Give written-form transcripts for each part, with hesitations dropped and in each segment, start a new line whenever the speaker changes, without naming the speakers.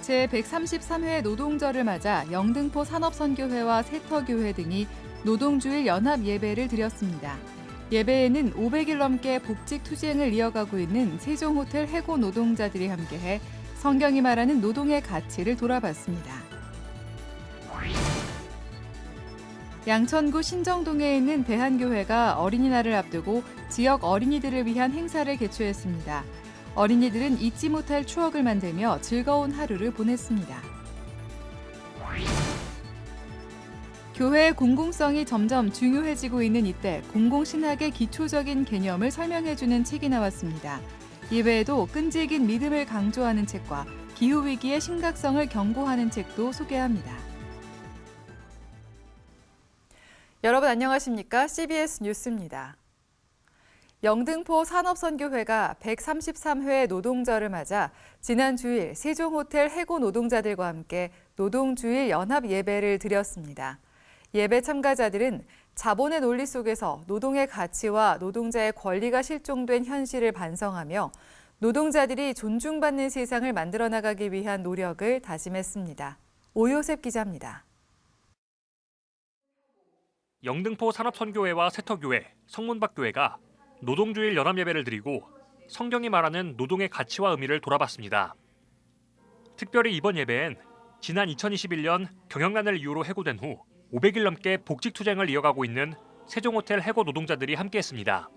제133회 노동절을 맞아 영등포 산업선교회와 세터교회 등이 노동주일 연합 예배를 드렸습니다. 예배에는 500일 넘게 복직 투쟁을 이어가고 있는 세종호텔 해고 노동자들이 함께해 성경이 말하는 노동의 가치를 돌아봤습니다. 양천구 신정동에 있는 대한교회가 어린이날을 앞두고 지역 어린이들을 위한 행사를 개최했습니다. 어린이들은 잊지 못할 추억을 만들며 즐거운 하루를 보냈습니다. 교회의 공공성이 점점 중요해지고 있는 이때 공공신학의 기초적인 개념을 설명해주는 책이 나왔습니다. 이외에도 끈질긴 믿음을 강조하는 책과 기후위기의 심각성을 경고하는 책도 소개합니다. 여러분 안녕하십니까? CBS 뉴스입니다. 영등포 산업선교회가 133회 노동절을 맞아 지난 주일 세종호텔 해고 노동자들과 함께 노동주일 연합 예배를 드렸습니다. 예배 참가자들은 자본의 논리 속에서 노동의 가치와 노동자의 권리가 실종된 현실을 반성하며 노동자들이 존중받는 세상을 만들어 나가기 위한 노력을 다짐했습니다. 오요셉 기자입니다.
영등포 산업선교회와 세터교회, 성문박교회가 노동주일 연합예배를 드리고 성경이 말하는 노동의 가치와 의미를 돌아봤습니다. 특별히 이번 예배엔 지난 2021년 경영난을 이유로 해고된 후 500일 넘게 복직투쟁을 이어가고 있는 세종호텔 해고 노동자들이 함께했습니다.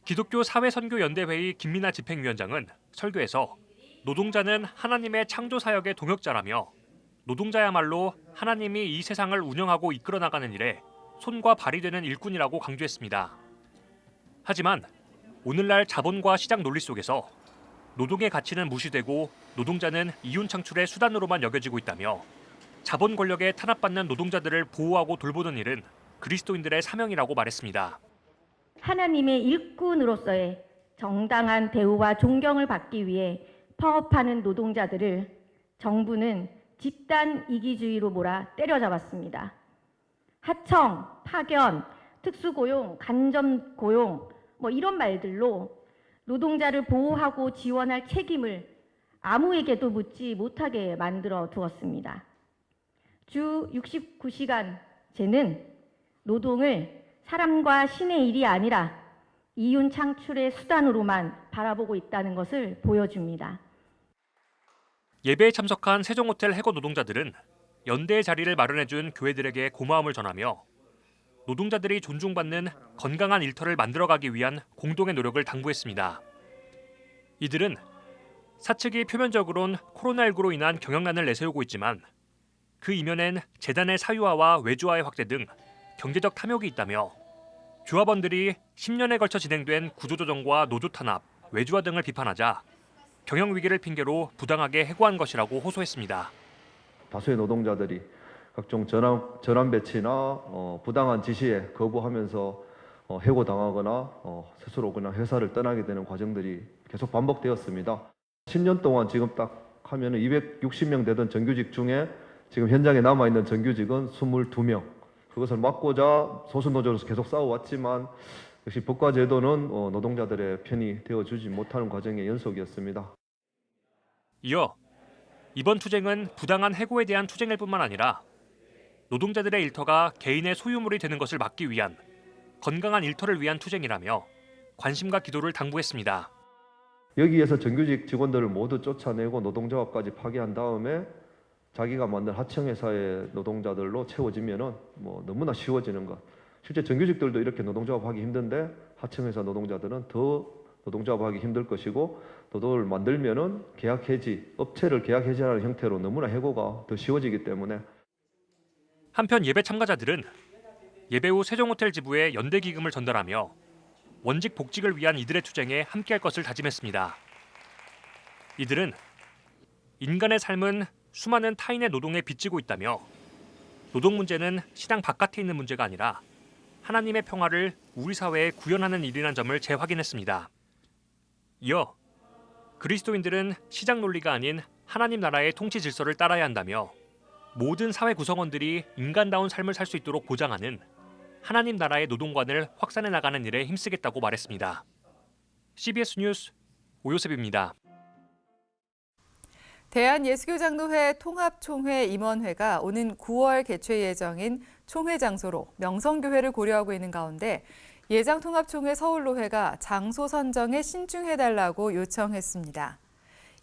기독교 사회선교연대회의 김민아 집행위원장은 설교에서 노동자는 하나님의 창조사역의 동역자라며 노동자야말로 하나님이 이 세상을 운영하고 이끌어 나가는 일에 손과 발이 되는 일꾼이라고 강조했습니다. 하지만 오늘날 자본과 시장 논리 속에서 노동의 가치는 무시되고 노동자는 이윤 창출의 수단으로만 여겨지고 있다며 자본 권력에 탄압받는 노동자들을 보호하고 돌보는 일은 그리스도인들의 사명이라고 말했습니다.
하나님의 일꾼으로서의 정당한 대우와 존경을 받기 위해 파업하는 노동자들을 정부는 집단 이기주의로 몰아 때려잡았습니다. 하청, 파견, 특수고용, 간접고용 이런 말들로 노동자를 보호하고 지원할 책임을 아무에게도 묻지 못하게 만들어 두었습니다. 주 69시간제는 노동을 사람과 신의 일이 아니라 이윤 창출의 수단으로만 바라보고 있다는 것을 보여줍니다.
예배에 참석한 세종호텔 해고 노동자들은 연대의 자리를 마련해준 교회들에게 고마움을 전하며 노동자들이 존중받는 건강한 일터를 만들어가기 위한 공동의 노력을 당부했습니다. 이들은 사측이 표면적으론 코로나19로 인한 경영난을 내세우고 있지만 그 이면엔 재단의 사유화와 외주화의 확대 등 경제적 탐욕이 있다며 조합원들이 10년에 걸쳐 진행된 구조조정과 노조 탄압, 외주화 등을 비판하자 경영위기를 핑계로 부당하게 해고한 것이라고 호소했습니다.
다수의 노동자들이 각종 전환 배치나 부당한 지시에 거부하면서 해고당하거나 스스로 그냥 회사를 떠나게 되는 과정들이 계속 반복되었습니다. 10년 동안 지금 딱 하면 260명 되던 정규직 중에 지금 현장에 남아있는 정규직은 22명. 그것을 막고자 소수노조로서 계속 싸워왔지만 역시 법과 제도는 노동자들의 편이 되어주지 못하는 과정의 연속이었습니다.
이어 이번 투쟁은 부당한 해고에 대한 투쟁일 뿐만 아니라 노동자들의 일터가 개인의 소유물이 되는 것을 막기 위한 건강한 일터를 위한 투쟁이라며 관심과 기도를 당부했습니다.
여기에서 정규직 직원들을 모두 쫓아내고 노동조합까지 파괴한 다음에 자기가 만든 하청회사의 노동자들로 채워지면은 너무나 쉬워지는 것. 실제 정규직들도 이렇게 노동조합하기 힘든데 하청회사 노동자들은 더 노동조합하기 힘들 것이고 노동을 만들면은 계약 해지, 업체를 계약 해지하는 형태로 너무나 해고가 더 쉬워지기 때문에.
한편 예배 참가자들은 예배 후 세종호텔 지부에 연대 기금을 전달하며 원직 복직을 위한 이들의 투쟁에 함께할 것을 다짐했습니다. 이들은 인간의 삶은 수많은 타인의 노동에 빚지고 있다며 노동 문제는 시장 바깥에 있는 문제가 아니라 하나님의 평화를 우리 사회에 구현하는 일이라는 점을 재확인했습니다. 이어 그리스도인들은 시장 논리가 아닌 하나님 나라의 통치 질서를 따라야 한다며 모든 사회 구성원들이 인간다운 삶을 살 수 있도록 보장하는 하나님 나라의 노동관을 확산해 나가는 일에 힘쓰겠다고 말했습니다. CBS 뉴스 오요셉입니다.
대한예수교장로회 통합총회 임원회가 오는 9월 개최 예정인 총회 장소로 명성교회를 고려하고 있는 가운데 예장통합총회 서울로회가 장소 선정에 신중해달라고 요청했습니다.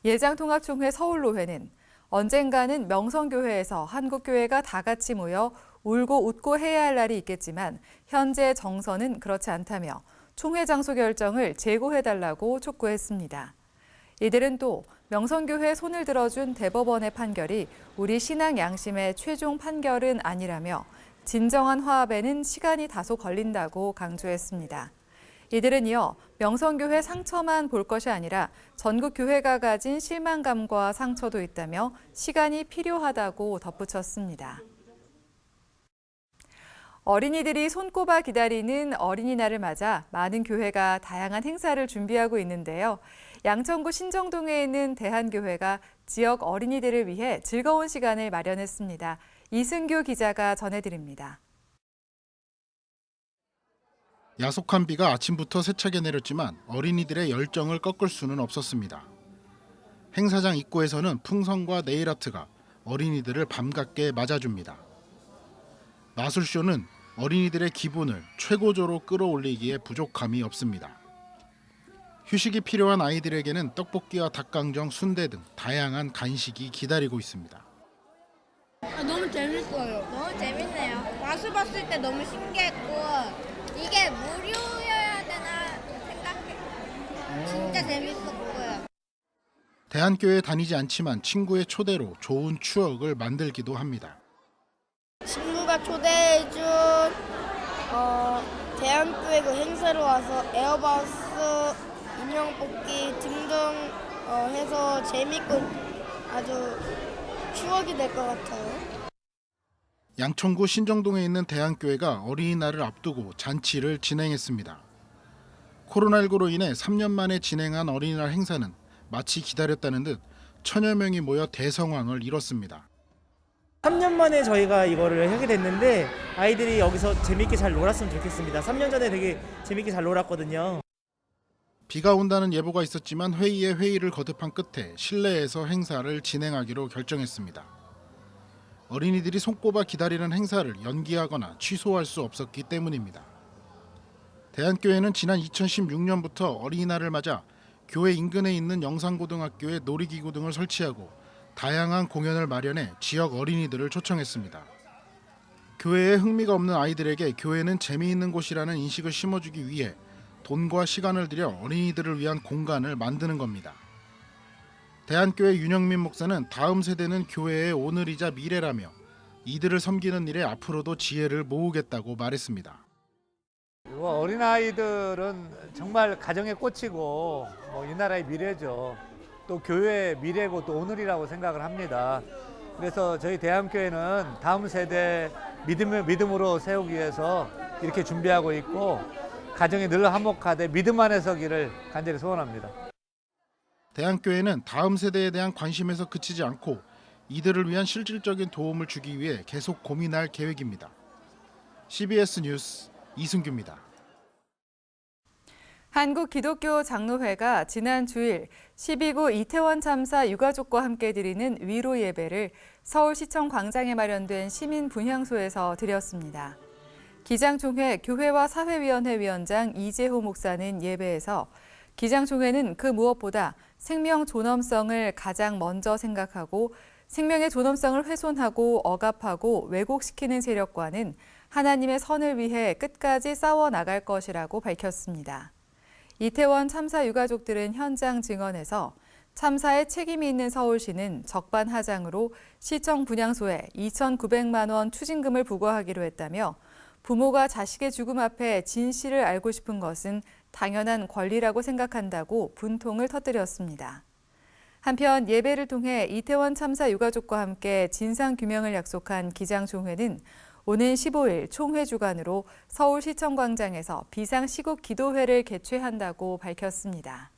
예장통합총회 서울로회는 언젠가는 명성교회에서 한국교회가 다 같이 모여 울고 웃고 해야 할 날이 있겠지만 현재 정서는 그렇지 않다며 총회 장소 결정을 재고해달라고 촉구했습니다. 이들은 또 명성교회에 손을 들어준 대법원의 판결이 우리 신앙 양심의 최종 판결은 아니라며 진정한 화합에는 시간이 다소 걸린다고 강조했습니다. 이들은 이어 명성교회 상처만 볼 것이 아니라 전국 교회가 가진 실망감과 상처도 있다며 시간이 필요하다고 덧붙였습니다. 어린이들이 손꼽아 기다리는 어린이날을 맞아 많은 교회가 다양한 행사를 준비하고 있는데요. 양천구 신정동에 있는 대한교회가 지역 어린이들을 위해 즐거운 시간을 마련했습니다. 이승규 기자가 전해드립니다.
야속한 비가 아침부터 세차게 내렸지만 어린이들의 열정을 꺾을 수는 없었습니다. 행사장 입구에서는 풍선과 네일아트가 어린이들을 밤같게 맞아줍니다. 마술쇼는 어린이들의 기분을 최고조로 끌어올리기에 부족함이 없습니다. 휴식이 필요한 아이들에게는 떡볶이와 닭강정, 순대 등 다양한 간식이 기다리고 있습니다.
너무 재밌어요.
너무 재밌네요. 마술 봤을 때 너무 신기했고 이게 무료여야 되나 생각해. 진짜 재밌었고요.
대한교회에 다니지 않지만 친구의 초대로 좋은 추억을 만들기도 합니다.
친구가 초대해준 대한교회 그 행사로 와서 에어바우스, 인형 뽑기 등등 해서 재밌고 아주 추억이 될 것 같아요.
양천구 신정동에 있는 대한교회가 어린이날을 앞두고 잔치를 진행했습니다. 코로나19로 인해 3년 만에 진행한 어린이날 행사는 마치 기다렸다는 듯 천여 명이 모여 대성황을 이뤘습니다.
3년 만에 저희가 이거를 하게 됐는데 아이들이 여기서 재밌게 잘 놀았으면 좋겠습니다. 3년 전에 되게 재밌게 잘 놀았거든요.
비가 온다는 예보가 있었지만 회의에 회의를 거듭한 끝에 실내에서 행사를 진행하기로 결정했습니다. 어린이들이 손꼽아 기다리는 행사를 연기하거나 취소할 수 없었기 때문입니다. 대한교회는 지난 2016년부터 어린이날을 맞아 교회 인근에 있는 영상고등학교에 놀이기구 등을 설치하고 다양한 공연을 마련해 지역 어린이들을 초청했습니다. 교회에 흥미가 없는 아이들에게 교회는 재미있는 곳이라는 인식을 심어주기 위해 돈과 시간을 들여 어린이들을 위한 공간을 만드는 겁니다. 대한교회 윤영민 목사는 다음 세대는 교회의 오늘이자 미래라며 이들을 섬기는 일에 앞으로도 지혜를 모으겠다고 말했습니다.
어린아이들은 정말 가정의 꽃이고 이 나라의 미래죠. 또 교회의 미래고 또 오늘이라고 생각을 합니다. 그래서 저희 대한교회는 다음 세대 믿음으로 세우기 위해서 이렇게 준비하고 있고 가정이 늘 화목하되 믿음 안에 서기를 간절히 소원합니다.
대한교회는 다음 세대에 대한 관심에서 그치지 않고 이들을 위한 실질적인 도움을 주기 위해 계속 고민할 계획입니다. CBS 뉴스 이승규입니다.
한국기독교장로회가 지난 주일 12구 이태원 참사 유가족과 함께 드리는 위로 예배를 서울시청 광장에 마련된 시민 분향소에서 드렸습니다. 기장총회 교회와 사회위원회 위원장 이재호 목사는 예배에서 기장총회는 그 무엇보다 생명 존엄성을 가장 먼저 생각하고 생명의 존엄성을 훼손하고 억압하고 왜곡시키는 세력과는 하나님의 선을 위해 끝까지 싸워 나갈 것이라고 밝혔습니다. 이태원 참사 유가족들은 현장 증언에서 참사에 책임이 있는 서울시는 적반하장으로 시청 분향소에 2,900만 원 추징금을 부과하기로 했다며 부모가 자식의 죽음 앞에 진실을 알고 싶은 것은 당연한 권리라고 생각한다고 분통을 터뜨렸습니다. 한편 예배를 통해 이태원 참사 유가족과 함께 진상규명을 약속한 기장총회는 오는 15일 총회 주간으로 서울시청 광장에서 비상시국 기도회를 개최한다고 밝혔습니다.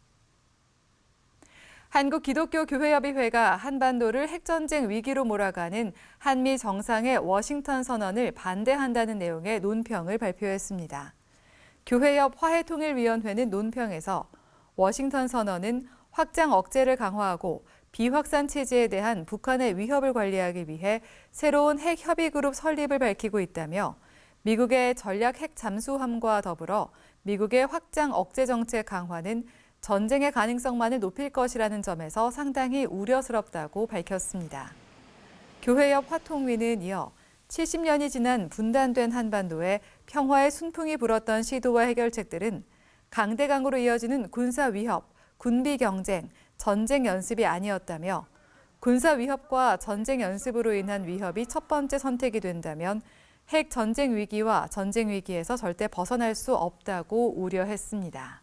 한국기독교교회협의회가 한반도를 핵전쟁 위기로 몰아가는 한미 정상의 워싱턴 선언을 반대한다는 내용의 논평을 발표했습니다. 교회협 화해통일위원회는 논평에서 워싱턴 선언은 확장 억제를 강화하고 비확산 체제에 대한 북한의 위협을 관리하기 위해 새로운 핵 협의 그룹 설립을 밝히고 있다며 미국의 전략 핵 잠수함과 더불어 미국의 확장 억제 정책 강화는 전쟁의 가능성만을 높일 것이라는 점에서 상당히 우려스럽다고 밝혔습니다. 교회협 화통위는 이어 70년이 지난 분단된 한반도에 평화의 순풍이 불었던 시도와 해결책들은 강대강으로 이어지는 군사 위협, 군비 경쟁, 전쟁 연습이 아니었다며 군사 위협과 전쟁 연습으로 인한 위협이 첫 번째 선택이 된다면 핵 전쟁 위기와 전쟁 위기에서 절대 벗어날 수 없다고 우려했습니다.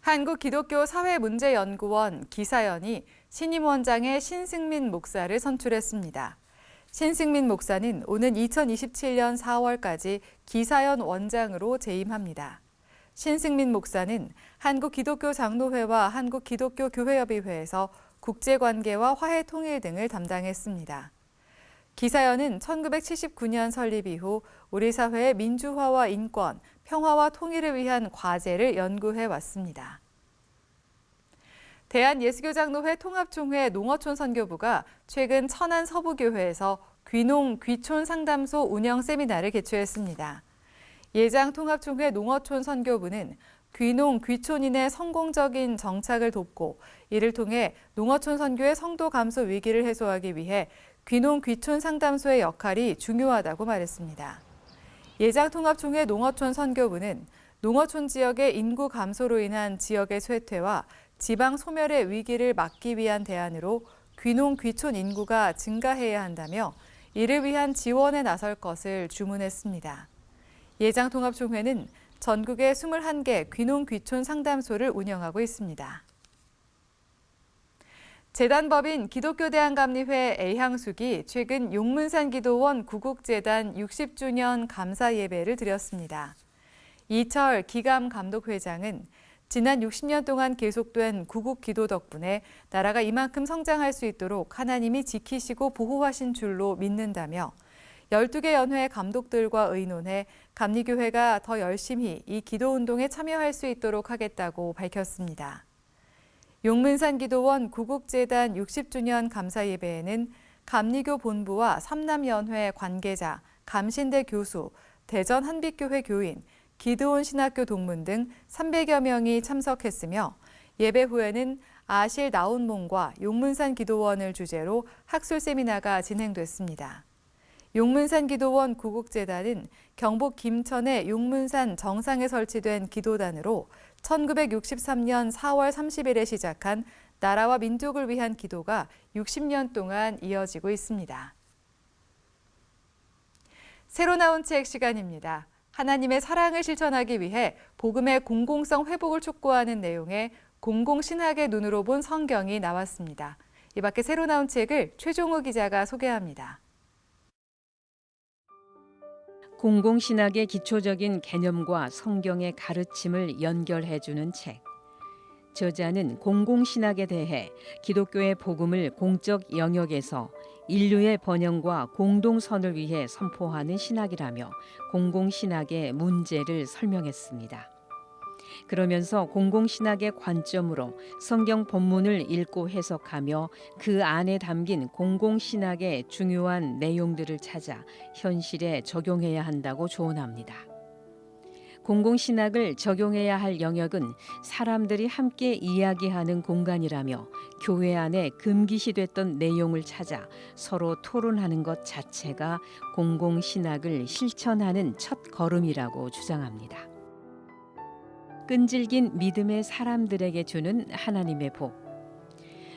한국기독교사회문제연구원 기사연이 신임원장의 신승민 목사를 선출했습니다. 신승민 목사는 오는 2027년 4월까지 기사연 원장으로 재임합니다. 신승민 목사는 한국기독교장로회와 한국기독교교회협의회에서 국제관계와 화해통일 등을 담당했습니다. 기사연은 1979년 설립 이후 우리 사회의 민주화와 인권, 평화와 통일을 위한 과제를 연구해 왔습니다. 대한예수교장로회 통합총회 농어촌 선교부가 최근 천안 서부교회에서 귀농 귀촌 상담소 운영 세미나를 개최했습니다. 예장 통합총회 농어촌 선교부는 귀농 귀촌인의 성공적인 정착을 돕고 이를 통해 농어촌 선교의 성도 감소 위기를 해소하기 위해 귀농 귀촌 상담소의 역할이 중요하다고 말했습니다. 예장 통합총회 농어촌 선교부는 농어촌 지역의 인구 감소로 인한 지역의 쇠퇴와 지방 소멸의 위기를 막기 위한 대안으로 귀농 귀촌 인구가 증가해야 한다며 이를 위한 지원에 나설 것을 주문했습니다. 예장 통합총회는 전국에 21개 귀농 귀촌 상담소를 운영하고 있습니다. 재단법인 기독교대한감리회 애향숙이 최근 용문산 기도원 구국재단 60주년 감사 예배를 드렸습니다. 이철 기감 감독회장은 지난 60년 동안 계속된 구국 기도 덕분에 나라가 이만큼 성장할 수 있도록 하나님이 지키시고 보호하신 줄로 믿는다며 12개 연회 감독들과 의논해 감리교회가 더 열심히 이 기도운동에 참여할 수 있도록 하겠다고 밝혔습니다. 용문산 기도원 구국재단 60주년 감사 예배에는 감리교 본부와 삼남연회 관계자, 감신대 교수, 대전 한빛교회 교인, 기드온 신학교 동문 등 300여 명이 참석했으며 예배 후에는 아실 나온몽과 용문산 기도원을 주제로 학술 세미나가 진행됐습니다. 용문산 기도원 구국재단은 경북 김천의 용문산 정상에 설치된 기도단으로 1963년 4월 30일에 시작한 나라와 민족을 위한 기도가 60년 동안 이어지고 있습니다. 새로 나온 책 시간입니다. 하나님의 사랑을 실천하기 위해 복음의 공공성 회복을 촉구하는 내용의 공공신학의 눈으로 본 성경이 나왔습니다. 이 밖에 새로 나온 책을 최종우 기자가 소개합니다.
공공신학의 기초적인 개념과 성경의 가르침을 연결해주는 책. 저자는 공공신학에 대해 기독교의 복음을 공적 영역에서 인류의 번영과 공동선을 위해 선포하는 신학이라며 공공신학의 문제를 설명했습니다. 그러면서 공공신학의 관점으로 성경 본문을 읽고 해석하며 그 안에 담긴 공공신학의 중요한 내용들을 찾아 현실에 적용해야 한다고 조언합니다. 공공신학을 적용해야 할 영역은 사람들이 함께 이야기하는 공간이라며 교회 안에 금기시됐던 내용을 찾아 서로 토론하는 것 자체가 공공신학을 실천하는 첫 걸음이라고 주장합니다. 끈질긴 믿음의 사람들에게 주는 하나님의 복.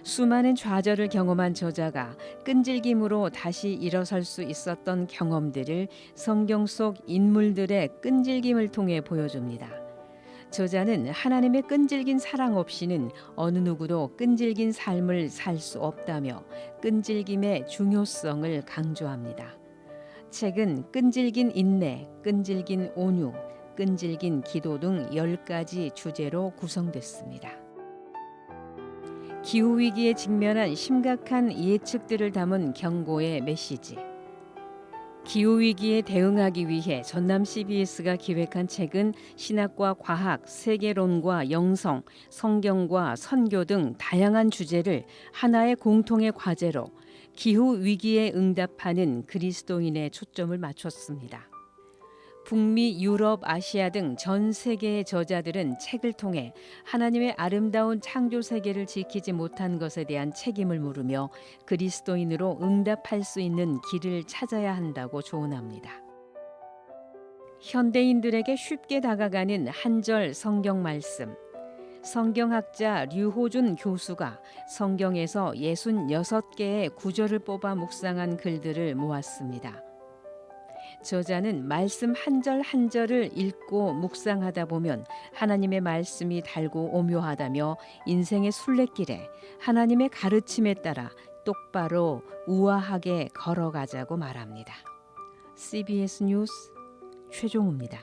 수많은 좌절을 경험한 저자가 끈질김으로 다시 일어설 수 있었던 경험들을 성경 속 인물들의 끈질김을 통해 보여줍니다. 저자는 하나님의 끈질긴 사랑 없이는 어느 누구도 끈질긴 삶을 살 수 없다며 끈질김의 중요성을 강조합니다. 책은 끈질긴 인내, 끈질긴 온유, 끈질긴 기도 등 10가지 주제로 구성됐습니다. 기후위기에 직면한 심각한 예측들을 담은 경고의 메시지. 기후위기에 대응하기 위해 전남 CBS가 기획한 책은 신학과 과학, 세계론과 영성, 성경과 선교 등 다양한 주제를 하나의 공통의 과제로 기후위기에 응답하는 그리스도인에 초점을 맞췄습니다. 북미, 유럽, 아시아 등 전 세계의 저자들은 책을 통해 하나님의 아름다운 창조 세계를 지키지 못한 것에 대한 책임을 물으며 그리스도인으로 응답할 수 있는 길을 찾아야 한다고 조언합니다. 현대인들에게 쉽게 다가가는 한 절 성경 말씀. 성경학자 류호준 교수가 성경에서 66개의 구절을 뽑아 묵상한 글들을 모았습니다. 저자는 말씀 한 절 한 절을 읽고 묵상하다 보면 하나님의 말씀이 달고 오묘하다며 인생의 순례길에 하나님의 가르침에 따라 똑바로 우아하게 걸어가자고 말합니다. CBS 뉴스 최종우입니다.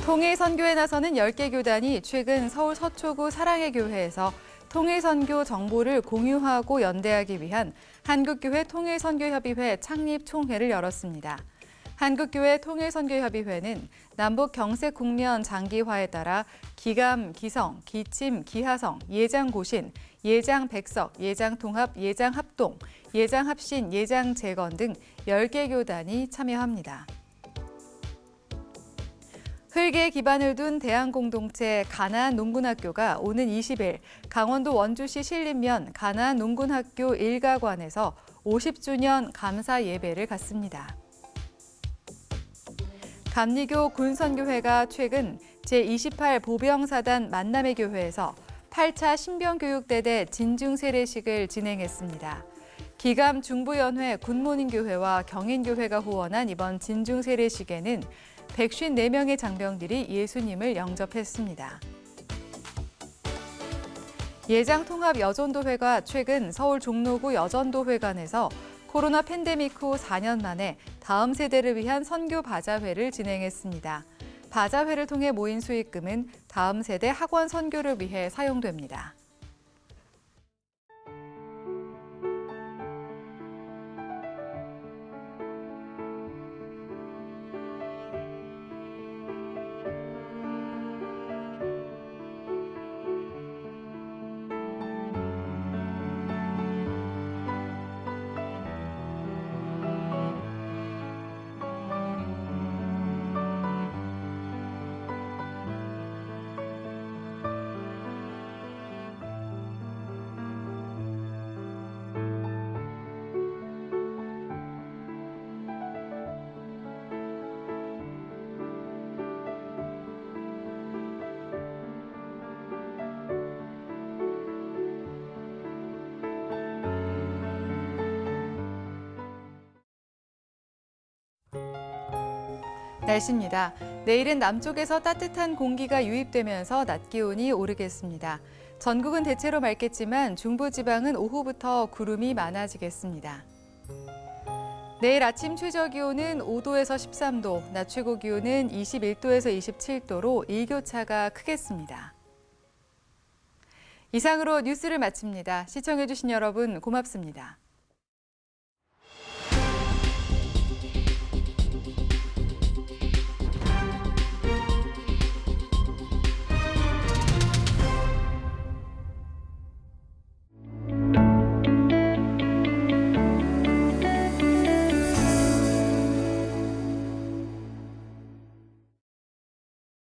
통일선교에 나서는 10개 교단이 최근 서울 서초구 사랑의 교회에서 통일선교 정보를 공유하고 연대하기 위한 한국교회 통일선교협의회 창립총회를 열었습니다. 한국교회 통일선교협의회는 남북 경색 국면 장기화에 따라 기감, 기성, 기침, 기하성, 예장고신, 예장백석, 예장통합, 예장합동, 예장합신, 예장재건 등 10개 교단이 참여합니다. 흙에 기반을 둔 대한공동체 가나안 농군학교가 오는 20일 강원도 원주시 신림면 가나안 농군학교 일가관에서 50주년 감사 예배를 갖습니다. 감리교 군선교회가 최근 제28 보병사단 만남의 교회에서 8차 신병교육대대 진중세례식을 진행했습니다. 기감 중부연회 굿모닝교회와 경인교회가 후원한 이번 진중세례식에는 154명의 장병들이 예수님을 영접했습니다. 예장통합여전도회가 최근 서울 종로구 여전도회관에서 코로나 팬데믹 후 4년 만에 다음 세대를 위한 선교 바자회를 진행했습니다. 바자회를 통해 모인 수익금은 다음 세대 학원 선교를 위해 사용됩니다. 날씨입니다. 내일은 남쪽에서 따뜻한 공기가 유입되면서 낮 기온이 오르겠습니다. 전국은 대체로 맑겠지만 중부지방은 오후부터 구름이 많아지겠습니다. 내일 아침 최저 기온은 5도에서 13도, 낮 최고 기온은 21도에서 27도로 일교차가 크겠습니다. 이상으로 뉴스를 마칩니다. 시청해주신 여러분 고맙습니다.